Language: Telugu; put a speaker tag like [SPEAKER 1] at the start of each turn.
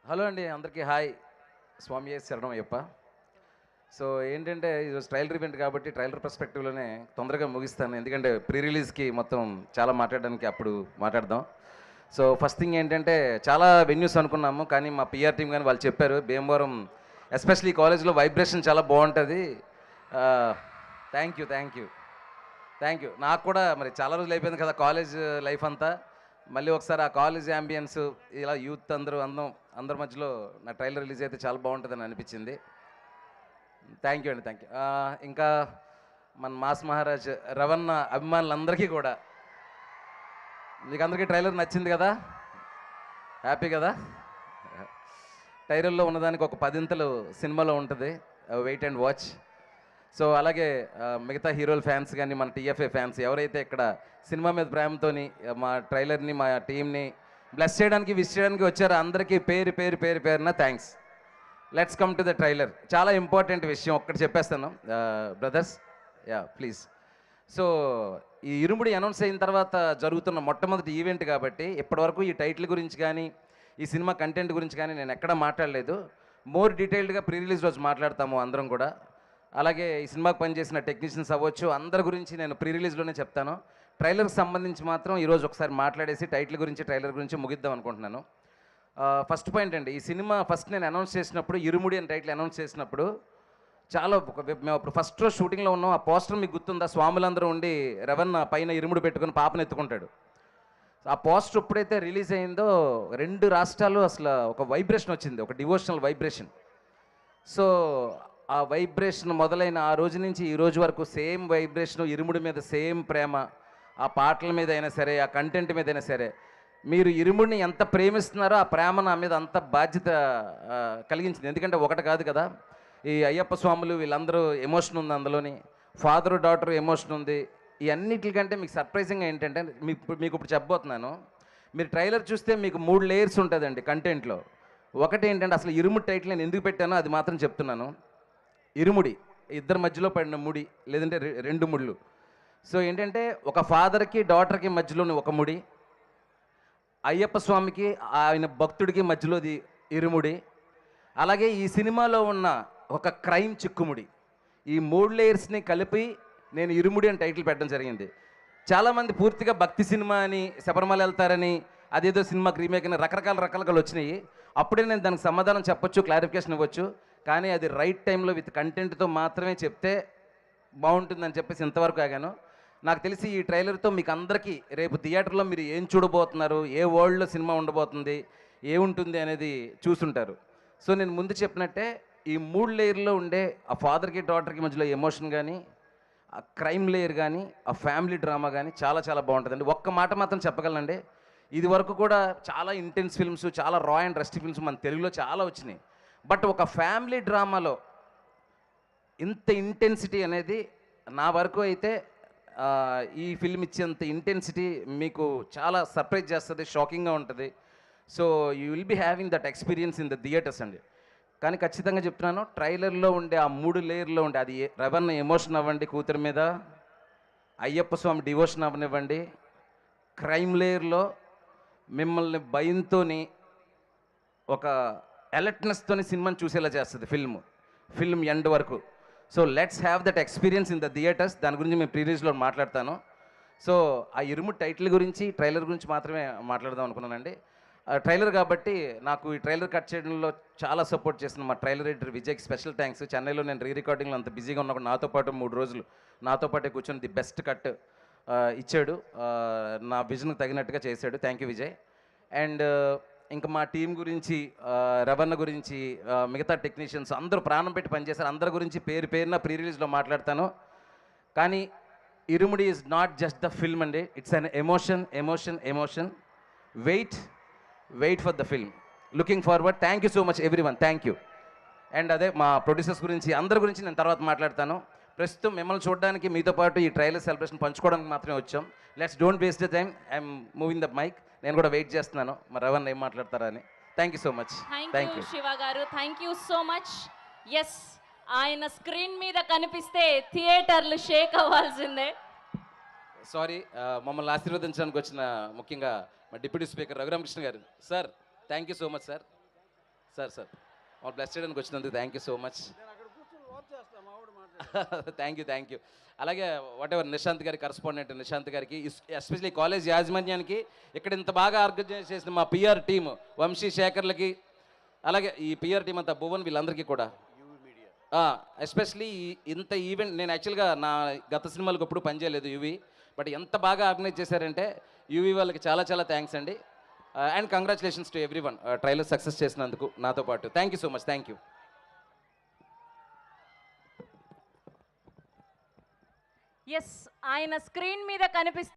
[SPEAKER 1] హలో అండి, అందరికీ హాయ్. స్వామి శరణం అయ్యప్ప. సో ఏంటంటే ఈరోజు ట్రైలర్ ఈవెంట్ కాబట్టి ట్రైలర్ పర్స్పెక్టివ్లోనే తొందరగా ముగిస్తాను. ఎందుకంటే ప్రీ రిలీజ్కి మొత్తం చాలా మాట్లాడడానికి అప్పుడు మాట్లాడదాం. సో ఫస్ట్ థింగ్ ఏంటంటే చాలా వెన్యూస్ అనుకున్నాము, కానీ మా పిఆర్ టీం కానీ వాళ్ళు చెప్పారు భీమవరం ఎస్పెషల్లీ కాలేజ్లో వైబ్రేషన్ చాలా బాగుంటుంది. Thank you thank you thank you. నాకు కూడా మరి చాలా రోజులు అయిపోయింది కదా కాలేజ్ లైఫ్ అంతా. మళ్ళీ ఒకసారి ఆ కాలేజ్ యాంబియన్స్, ఇలా యూత్ అందరి మధ్యలో నా ట్రైలర్ రిలీజ్ అయితే చాలా బాగుంటుందని అనిపించింది. థ్యాంక్ యూ అండి, థ్యాంక్ యూ. ఇంకా మన మాస్ మహారాజ్ రవణ అభిమానులందరికీ కూడా, మీకు అందరికీ ట్రైలర్ నచ్చింది కదా, హ్యాపీ కదా. ట్రైలర్లో ఉన్నదానికి ఒక పదింతలు సినిమాలో ఉంటుంది, వెయిట్ అండ్ వాచ్. సో అలాగే మిగతా హీరోల ఫ్యాన్స్ కానీ మన టీఎఫ్ఏ ఫ్యాన్స్ ఎవరైతే ఇక్కడ సినిమా మీద ప్రేమతోని మా ట్రైలర్ని మా టీంని బ్లెస్ చేయడానికి విష్ చేయడానికి వచ్చారో అందరికీ పేరు పేరు పేరు పేరున thanks. Let's come to the trailer. చాలా ఇంపార్టెంట్ విషయం ఒక్కటి చెప్పేస్తాను బ్రదర్స్, ప్లీజ్. సో ఈ ఇరుముడి అనౌన్స్ అయిన తర్వాత జరుగుతున్న మొట్టమొదటి ఈవెంట్ కాబట్టి ఇప్పటివరకు ఈ టైటిల్ గురించి కానీ ఈ సినిమా కంటెంట్ గురించి కానీ నేను ఎక్కడా మాట్లాడలేదు. మోర్ డీటెయిల్డ్గా ప్రీ రిలీజ్ రోజు మాట్లాడతాము అందరం కూడా. అలాగే ఈ సినిమాకి పనిచేసిన టెక్నీషియన్స్ అవ్వచ్చు, అందరి గురించి నేను ప్రీ రిలీజ్లోనే చెప్తాను. ట్రైలర్కి సంబంధించి మాత్రం ఈరోజు ఒకసారి మాట్లాడేసి టైటిల్ గురించి ట్రైలర్ గురించి ముగిద్దాం అనుకుంటున్నాను. ఫస్ట్ పాయింట్ అండి, ఈ సినిమా ఫస్ట్ నేను అనౌన్స్ చేసినప్పుడు, ఇరుముడి అని టైటిల్ అనౌన్స్ చేసినప్పుడు చాలా మేము అప్పుడు ఫస్ట్ రోజు షూటింగ్లో ఉన్నాం. ఆ పోస్టర్ మీకు గుర్తుందా, స్వాములందరూ ఉండి రెవెన్ పైన ఇరుముడి పెట్టుకుని పాపను ఎత్తుకుంటాడు. ఆ పోస్టర్ ఎప్పుడైతే రిలీజ్ అయిందో 2 రాష్ట్రాలు అసలు ఒక వైబ్రేషన్ వచ్చింది, ఒక డివోషనల్ వైబ్రేషన్. సో ఆ వైబ్రేషన్ మొదలైన ఆ రోజు నుంచి ఈ రోజు వరకు సేమ్ వైబ్రేషన్, ఇరుముడి మీద సేమ్ ప్రేమ, ఆ పాటల మీద అయినా సరే, ఆ కంటెంట్ మీద అయినా సరే. మీరు ఇరుముడిని ఎంత ప్రేమిస్తున్నారో ఆ ప్రేమ నా మీద అంత బాధ్యత కలిగించింది. ఎందుకంటే ఒకటి కాదు కదా, ఈ అయ్యప్ప స్వాములు వీళ్ళందరూ ఎమోషన్ ఉంది అందులోని, ఫాదరు డాటర్ ఎమోషన్ ఉంది. ఈ అన్నిటికంటే మీకు సర్ప్రైజింగ్గా ఏంటంటే మీకు ఇప్పుడు చెప్పబోతున్నాను. మీరు ట్రైలర్ చూస్తే మీకు 3 లేయర్స్ ఉంటుందండి కంటెంట్లో. ఒకటి ఏంటంటే అసలు ఇరుముడి టైటిల్ నేను ఎందుకు పెట్టానో అది మాత్రం చెప్తున్నాను. ఇరుముడి, ఇద్దరి మధ్యలో పడిన ముడి, లేదంటే 2 ముళ్ళు. సో ఏంటంటే ఒక ఫాదర్కి డాటర్కి మధ్యలోని ఒక ముడి, అయ్యప్ప స్వామికి ఆయన భక్తుడికి మధ్యలోది ఇరుముడి, అలాగే ఈ సినిమాలో ఉన్న ఒక క్రైమ్ చిక్కుముడి. ఈ 3 లేయర్స్ని కలిపి నేను ఇరుముడి అని టైటిల్ పెట్టడం జరిగింది. చాలామంది పూర్తిగా భక్తి సినిమా అని, శబరిమల వెళ్తారని, అదేదో సినిమాకి రీమేక్ అని రకరకాలుగా వచ్చినాయి. అప్పుడే నేను దానికి సమాధానం చెప్పొచ్చు, క్లారిఫికేషన్ ఇవ్వచ్చు. కానీ అది రైట్ టైంలో విత్ కంటెంట్తో మాత్రమే చెప్తే బాగుంటుందని చెప్పేసి ఇంతవరకు ఆగాను. నాకు తెలిసి ఈ ట్రైలర్తో మీకు అందరికీ రేపు థియేటర్లో మీరు ఏం చూడబోతున్నారు, ఏ వరల్డ్లో సినిమా ఉండబోతుంది, ఏముంటుంది అనేది చూసుంటారు. సో నేను ముందు చెప్పినట్టే ఈ 3 లేయర్లో ఉండే ఆ ఫాదర్కి డాటర్కి మధ్యలో ఎమోషన్ కానీ, ఆ క్రైమ్ లేయర్ కానీ, ఆ ఫ్యామిలీ డ్రామా కానీ చాలా చాలా బాగుంటుందండి. ఒక్క మాట మాత్రం చెప్పగలనండి, ఇది వరకు కూడా చాలా ఇంటెన్స్ ఫిల్మ్స్, చాలా రా అండ్ రస్టీ ఫిల్మ్స్ మన తెలుగులో చాలా వచ్చినాయి. బట్ ఒక ఫ్యామిలీ డ్రామాలో ఇంత ఇంటెన్సిటీ అనేది నా వరకు అయితే ఈ ఫిల్మ్ ఇచ్చేంత ఇంటెన్సిటీ మీకు చాలా సర్ప్రైజ్ చేస్తుంది, షాకింగ్గా ఉంటుంది. So you will be having that experience in the theaters అండి. కానీ ఖచ్చితంగా చెప్తున్నాను, ట్రైలర్లో ఉండే ఆ 3 లేయర్లో ఉండే, అది రెవెన్ ఎమోషన్ అవ్వండి కూతురు మీద, అయ్యప్ప స్వామి డివోషన్ అవ్వనివ్వండి, క్రైమ్ లేయర్లో మిమ్మల్ని భయంతోని, ఒక అలర్ట్నెస్తోని సినిమాని చూసేలా చేస్తుంది ఫిల్మ్ ఎండ్ వరకు. So let's have that experience in the theatres. దాని గురించి మేము ప్రీ రిలీజ్లో మాట్లాడతాను. సో ఆ ఇరుము టైటిల్ గురించి, ట్రైలర్ గురించి మాత్రమే మాట్లాడదాం అనుకున్నానండి. ట్రైలర్ కాబట్టి నాకు ఈ ట్రైలర్ కట్ చేయడంలో చాలా సపోర్ట్ చేసిన మా ట్రైలర్ ఎడిటర్ విజయ్కి స్పెషల్ థ్యాంక్స్. చెన్నైలో నేను రికార్డింగ్లో అంత బిజీగా ఉన్నప్పుడు నాతో పాటు 3 రోజులు నాతో పాటే కూర్చొని ది బెస్ట్ కట్ ఇచ్చాడు, నా విజన్కి తగినట్టుగా చేశాడు. Thank you Vijay. అండ్ ఇంకా మా టీం గురించి, రవణ గురించి, మిగతా టెక్నీషియన్స్ అందరూ ప్రాణం పెట్టి పనిచేశారు. అందరి గురించి పేరు పేరున ప్రీ రిలీజ్లో మాట్లాడతాను. కానీ Irumudi is not just the film అండి, it's an emotion. Wait for the film. Looking forward. Thank you so much everyone, thank you. And అదే మా ప్రొడ్యూసర్స్ గురించి, అందరి గురించి నేను తర్వాత మాట్లాడతాను. ప్రస్తుతం మిమ్మల్ని చూడడానికి, మీతో పాటు ఈ ట్రైలర్ సెలబ్రేషన్ పంచుకోవడానికి మాత్రమే వచ్చాం. Let's don't waste the time, I'm moving the mic. నేను కూడా వెయిట్ చేస్తున్నాను మరి రవణ్ ఏం మాట్లాడతారా అని. Thank you so much.
[SPEAKER 2] Thank you Shiva గారు, thank you so much. Yes, ఆయన స్క్రీన్ మీద కనిపిస్తే థియేటర్లు షేక్ అవ్వాల్సిందే.
[SPEAKER 1] సారీ, మమ్మల్ని ఆశీర్వదించడానికి వచ్చిన ముఖ్యంగా మా డిప్యూటీ స్పీకర్ రఘురామకృష్ణ గారు. Sir thank you so much sir. Sir sir మా బ్లెస్ చేయడానికి వచ్చినందుకు thank you so much. Thank you. అలాగే వాట్ ఎవర్ నిశాంత్ గారి కరస్పాండెంట్ నిశాంత్ గారికి, ఎస్పెషలీ కాలేజ్ యాజమాన్యానికి, ఇక్కడ ఇంత బాగా ఆర్గనైజ్ చేసిన మా పిఆర్ టీమ్ వంశీ శేఖర్లకి, అలాగే ఈ పిఆర్ టీం అంతా భువన్ వీళ్ళందరికీ కూడా, ఎస్పెషలీ ఇంత ఈవెంట్ నేను యాక్చువల్గా నా గత సినిమాలకు ఎప్పుడు పనిచేయలేదు యూవీ, బట్ ఎంత బాగా ఆర్గనైజ్ చేశారంటే యూవీ వాళ్ళకి చాలా చాలా థ్యాంక్స్ అండి. And congratulations to everyone trailer success చేసినందుకు నాతో పాటు. Thank you so much. Thank you.
[SPEAKER 2] Yes, ఆయన స్క్రీన్ మీద కనిపిస్తే